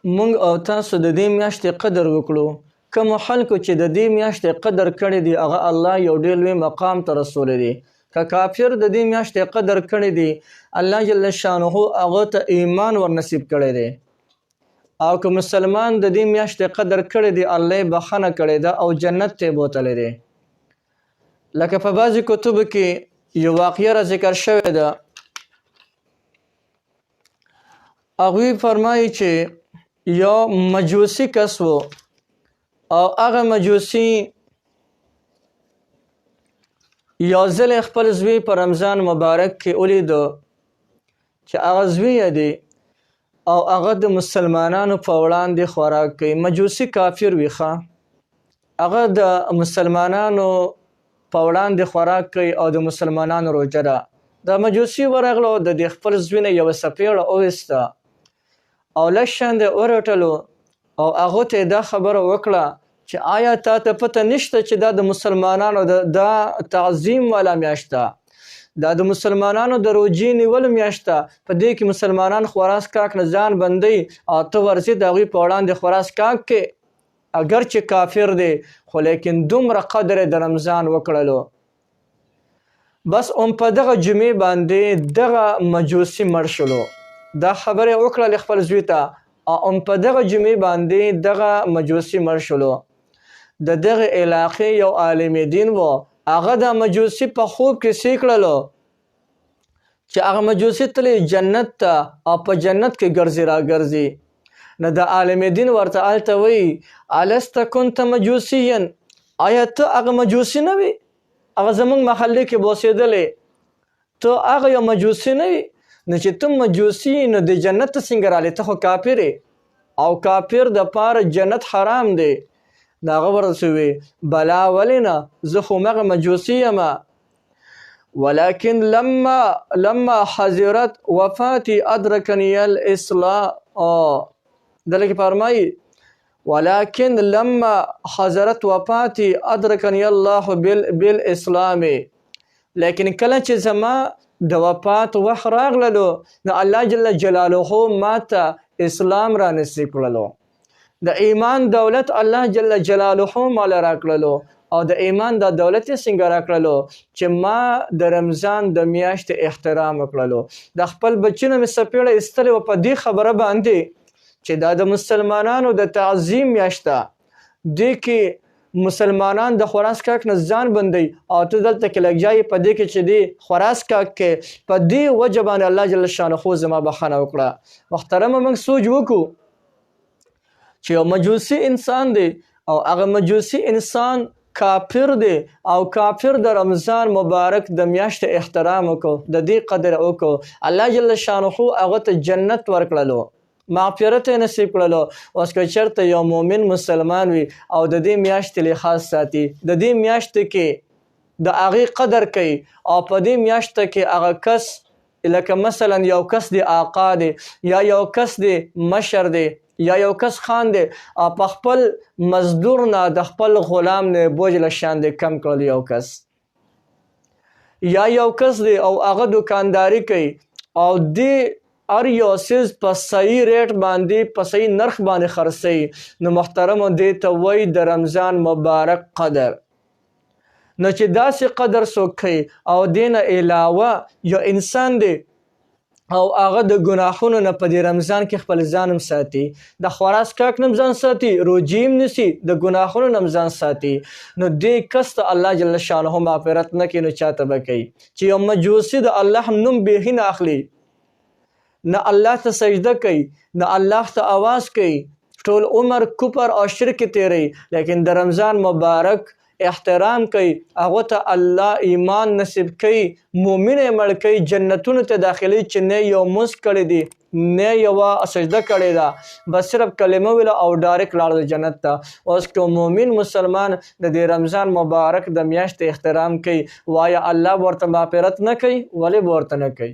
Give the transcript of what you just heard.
مونږ او تاسو د دې میاشتې قدر وکړو. کوم خلکو چې د دې میاشتې قدر کړی دی هغه الله یو ډېر لوی مقام ته رسولی دی. که کافر د دې میاشتې قدر کړی دی الله جل شانه هغه ته ایمان ورنصیب کړی دی، او که مسلمان د دې میاشتې قدر کړی دی الله یې بخښنه کړې ده او جنت ته یې بوتلی دی. لکه په بعضې کتبو کې یو واقعه را ذکر شوې ده. هغوی فرمایي چې یو مجوسی کس و او هغه مجوسی یو ځل خپل زوی په رمضان مبارک کې ولیدو چې هغه زوی دی او هغه د مسلمانانو په وړاندې خوراک کوي. مجوسی کافر وي ښه، هغه د مسلمانانو په وړاندې خوراک کوي او د مسلمانانو روژه ده. د مجوسی ورغلو د خپل زوی نه یوه سپېړه وویسته او لږ شیان ورټلو او هغو ته دا خبره وکړه چې آیا تا ته پته نشته چې دا د مسلمانانو دا تعظیم والا میاشت ده، دا د مسلمانانو د روژې نیولو میاشت ده، په دې کې مسلمانان خورا څښاک نه ځان بندوي او ته ورځې د هغوی په وړاندې خورا څښاک کې، اگر چې کافر دی خو لیکن دومره قدر یې د رمضان وکړلو. بس په دغه جمعې باندې دغه مجوسی مړ شلو. دا خبره وکړه خپل زوی ته او په دغه جمعې باندې دغه مجوسی مړ شلو. د دغه علاقې یو عالم دین و، هغه د مجوسی په خوب کې سې کړلو چې هغه مجوسی تللی جنت ته او په جنت کې ګرځي را ګرځي. نو د عالم دین ورته هلته وایي الست کنت مجوسیا، آیا ته هغه مجوسی نه وي؟ هغه زموږ محلې کې اوسېدلی، ته هغه یو مجوسی نه وي؟ نو چې ته مجوسی نو د جنت ته څنګه رالی؟ ته خو کافر او کافر د پاره جنت حرام دی. نو هغه ورته ووی بلا ولې نه، زه خو مغه مجوسی یم، ولکن لما حضرت وفاتی ادرکنی الاسلام. دلته فرمایي ولكن لما حضرت وفاتي ادرکنی الله بالاسلام، لیکن کله چې زما د وفات وخت راغللو نو الله جل جلاله ماته اسلام را نصیب کړلو. د ایمان دولت الله جل جلاله مال را کړلو او د ایمان د دولت یې څنګه را کړلو چې ما د رمضان د میاشتې احترام وکړلو. د خپل بچینو مې سپېړه ایستلې وه په دې خبره باندې چې دا د مسلمانانو د تعظیم میاشت ده، دې کې مسلمانان د خورا څښاک نه ځان بندوي او ته دلته کې لګیا په دې کې چې دی خورا څښاک کې په دې وجه باندې الله جل شانه زما بخښنه وکړه. محترمه موږ سوچ وکړو چې یو مجوسی انسان دی او هغه مجوسی انسان کافر دی او کافر د رمضان مبارک د میاشتې احترام وکړو، د دې قدر وکړو، الله جل شانه هغه ته جنت ورکړلو، مغفرت یې نصیب کړلو. اوس که چېرته یو مؤمن مسلمان وي او د دې میاشتې لحاظ ساتي، د دې میاشتې کې د هغې قدر کوي او په دې میاشته کې هغه کس لکه مثلا یو کس دی آقا دی یا یو کس دی مشر دی یا یو کس خان دی او په خپل مزدور نه د خپل غلام نه بوج له شان دی کم کړل یو کس، یا یو کس دی او هغه دکانداری کوي او دی هر یو څیز په صحیح ریټ باندې په صحیح نرخ باندې خرڅوي، نو محترمو دې ته وایي د رمضان مبارک قدر. نو چې داسې قدر څوک کوي او دې نه علاوه یو انسان دی او هغه د ګناهونو نه په دې رمضان کې خپل ځان هم ساتي، د خورا څښاک نه هم ځان ساتي، روژې هم نیسي، د ګناهونو نه هم ځان ساتي، نو دې کس ته الله جل شانه مغفرت نه کوي. نو چاته به کوي چې یو مجوسي د الله نوم بیخي نه اخلي، نه الله ته سجده کوي، نه الله ته آواز کوي، ټول عمر کفر او شرک تیری، لیکن د رمضان مبارک احترام کوي، هغه ته الله ایمان نصیب کوي، مؤمن یې مړ کوي، جنتونو ته داخلي چې نه یو مونځ کړی دی نه یوه سجده کړې ده، بس صرف کلمه ویله او ډایرکټ لاړل جنت ته. اوس که مؤمن مسلمان د دې رمضان مبارک د میاشتې احترام کوي، وایا الله به ورته مغفرت نه کوي؟ ولې به ورته نه کوي؟